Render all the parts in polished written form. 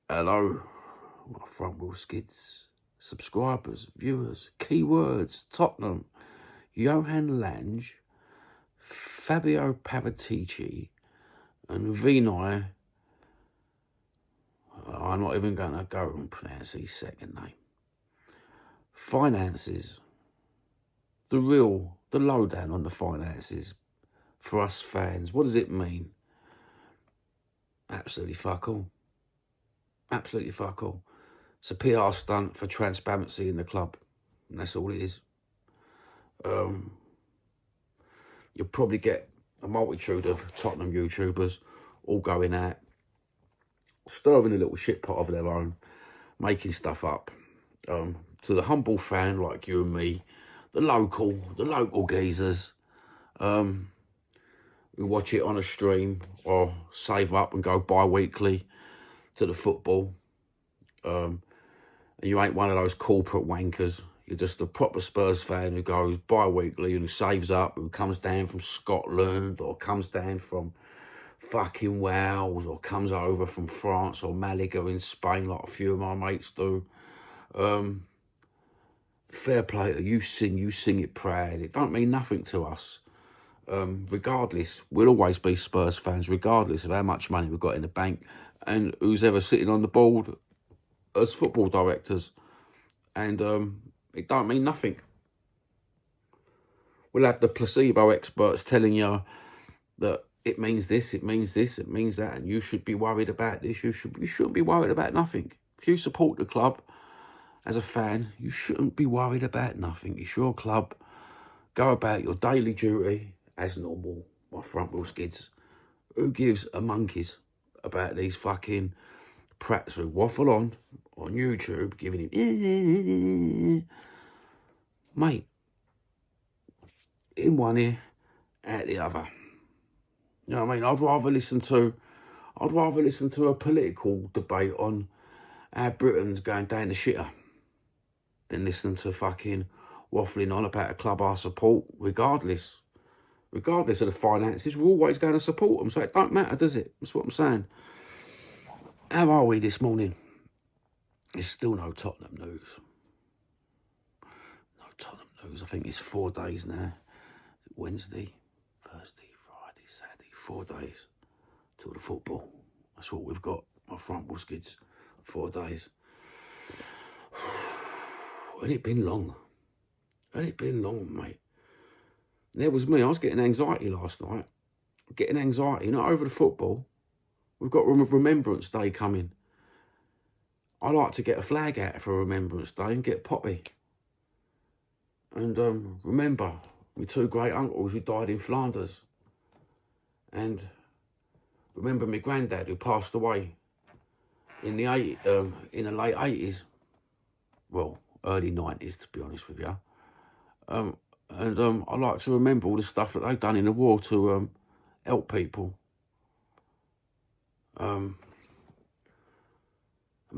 Hello, my front wheel skids, subscribers, viewers, keywords, Tottenham, Johan Lange, Fabio Paratici, and Vinay. I'm not even going to go and pronounce his second name. Finances. The lowdown on the finances for us fans. What does it mean? Absolutely fuck all. Absolutely fuck all. It's a PR stunt for transparency in the club. And that's all it is. You'll probably get a multitude of Tottenham YouTubers all going out, stirring a little shit pot of their own, making stuff up. To the humble fan like you and me, the local geezers, who watch it on a stream or save up and go bi-weekly to the football. And you ain't one of those corporate wankers. You're just a proper Spurs fan who goes bi-weekly and who saves up, who comes down from Scotland or comes down from fucking Wales or comes over from France or Malaga in Spain like a few of my mates do. Fair play to you, sing it proud. It don't mean nothing to us. Regardless, we'll always be Spurs fans, regardless of how much money we've got in the bank and who's ever sitting on the board as football directors. And it don't mean nothing. We'll have the placebo experts telling you that it means this, it means this, it means that, and you should be worried about this. You shouldn't be worried about nothing. If you support the club as a fan, you shouldn't be worried about nothing. It's your club. Go about your daily duty as normal, my front wheel skids. Who gives a monkeys about these fucking prats who waffle on YouTube, giving him, mate, in one ear, out the other. You know what I mean? I'd rather listen to a political debate on how Britain's going down the shitter than listening to fucking waffling on about a club I support, regardless of the finances. We're always going to support them, so it don't matter, does it? That's what I'm saying. How are we this morning? There's still no Tottenham news. No Tottenham news. I think it's 4 days now. Wednesday, Thursday, Friday, Saturday. 4 days till the football. That's what we've got. My front wheel skids. 4 days. Ain't it been long? Ain't it been long, mate? There was me. I was getting anxiety last night. Getting anxiety, not over the football. We've got Remembrance Day coming. I like to get a flag out for Remembrance Day and get poppy. And remember my 2 great uncles who died in Flanders. And remember my granddad who passed away in the late 80s. Well, early 90s, to be honest with you. I like to remember all the stuff that they've done in the war to help people. Am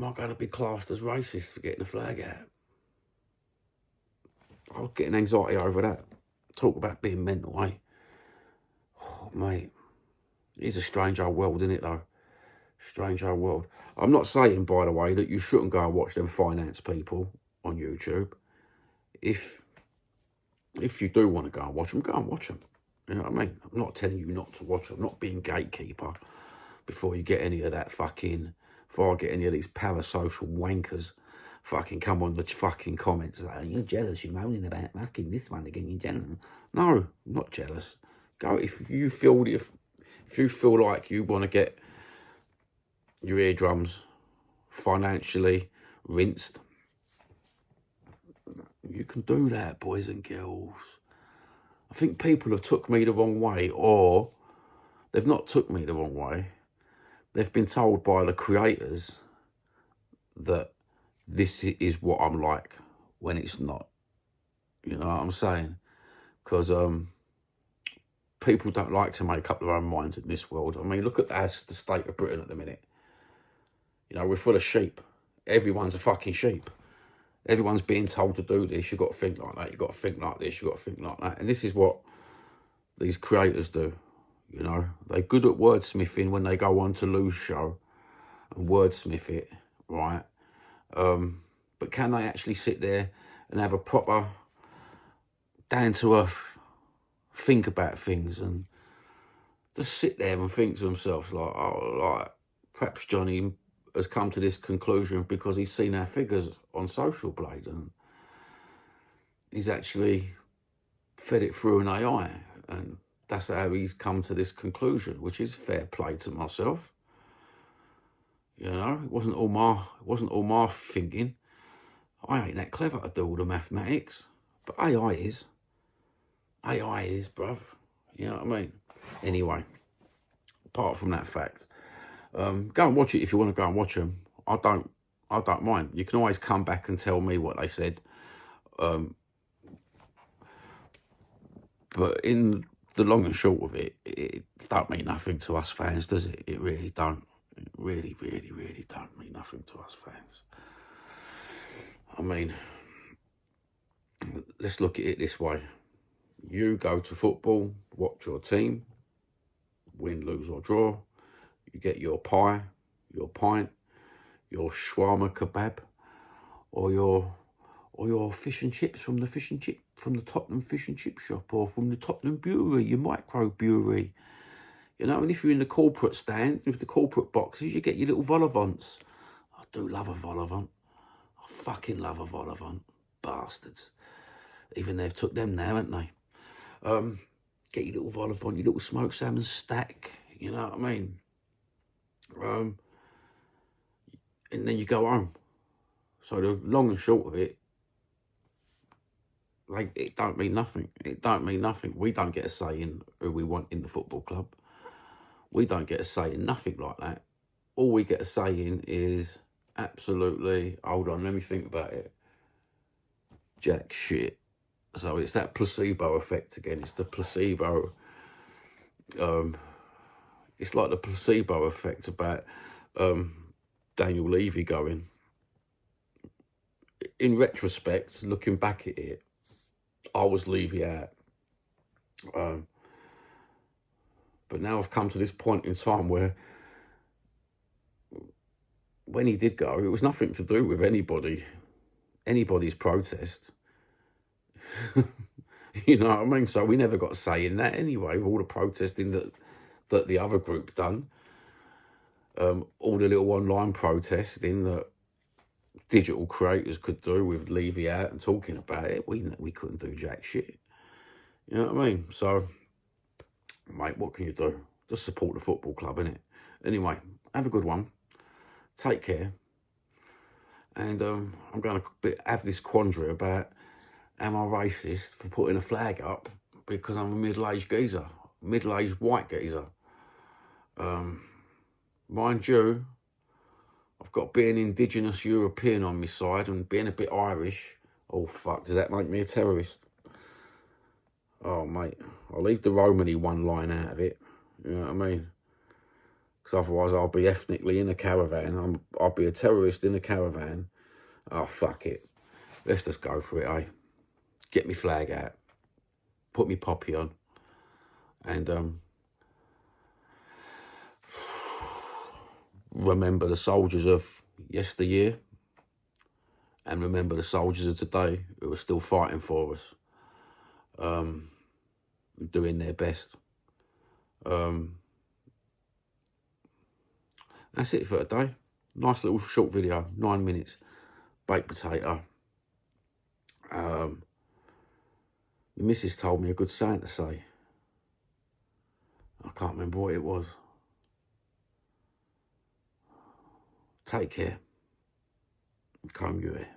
I going to be classed as racist for getting the flag out? I was getting anxiety over that. Talk about being mental, eh? Oh, mate. It's a strange old world, isn't it, though? Strange old world. I'm not saying, by the way, that you shouldn't go and watch them finance people on YouTube. If you do want to go and watch them, go and watch them. You know what I mean? I'm not telling you not to watch them. I'm not being gatekeeper before you get any of that fucking... Before I get any of these parasocial wankers fucking come on the fucking comments like, you're jealous, you're moaning about fucking this one again, you're jealous. No, I'm not jealous. Go if you feel like you want to get your eardrums financially rinsed, you can do that, boys and girls. I think people have took me the wrong way, or they've not took me the wrong way. They've been told by the creators that this is what I'm like when it's not. You know what I'm saying? Because people don't like to make up their own minds in this world. I mean, look at the state of Britain at the minute. You know, we're full of sheep. Everyone's a fucking sheep. Everyone's being told to do this. You've got to think like that. You've got to think like this. You've got to think like that. And this is what these creators do. You know, they're good at wordsmithing when they go on to Lou's show. and wordsmith it, right? But can they actually sit there and have a proper down-to-earth think about things and just sit there and think to themselves like, oh, like perhaps Johnny has come to this conclusion because he's seen our figures on Social Blade and he's actually fed it through an AI, and that's how he's come to this conclusion, which is fair play to myself. You know, it wasn't all my thinking. I ain't that clever to do all the mathematics, but AI is. AI is, bruv. You know what I mean? Anyway, apart from that fact, go and watch it if you want to go and watch them. I don't mind. You can always come back and tell me what they said. But in the long and short of it, it don't mean nothing to us fans, does it? It really don't. It really, really, really don't mean nothing to us fans. I mean, let's look at it this way. You go to football, watch your team, win, lose or draw. You get your pie, your pint, your shawarma kebab, or your fish and chips from the Tottenham fish and chip shop, or from the Tottenham brewery, your micro brewery. You know, and if you're in the corporate stand with the corporate boxes, you get your little vol-au-vents. I do love a vol-au-vent. I fucking love a vol-au-vent. Bastards. Even they've took them now, haven't they? Get your little vol-au-vent, your little smoked salmon stack. You know what I mean? And then you go home. So the long and short of it, like, it don't mean nothing. It don't mean nothing. We don't get a say in who we want in the football club. We don't get a say in nothing like that. All we get a say in is absolutely, hold on, let me think about it, jack shit. So it's that placebo effect again. It's the placebo. It's like the placebo effect about Daniel Levy going. In retrospect, looking back at it, I was Levy out. But now I've come to this point in time where when he did go, it was nothing to do with anybody's protest. You know what I mean? So we never got a say in that anyway, with all the protesting that the other group done. All the little online protesting that digital creators could do with Levy out and talking about it. We couldn't do jack shit. You know what I mean? So, mate, what can you do? Just support the football club, innit? Anyway, have a good one. Take care. And I'm going to have this quandary about, am I racist for putting a flag up because I'm a middle-aged geezer, middle-aged white geezer? Mind you, I've got being indigenous European on my side and being a bit Irish. Oh, fuck, does that make me a terrorist? Oh, mate, I'll leave the Romany one line out of it. You know what I mean? Because otherwise I'll be ethnically in a caravan. I'll be a terrorist in a caravan. Oh, fuck it. Let's just go for it, eh? Get me flag out. Put me poppy on. And remember the soldiers of yesteryear. And remember the soldiers of today who are still fighting for us. Doing their best. That's it for today. Nice little short video, 9 minutes. Baked potato. The missus told me a good saying to say. I can't remember what it was. Take care. Comb your hair.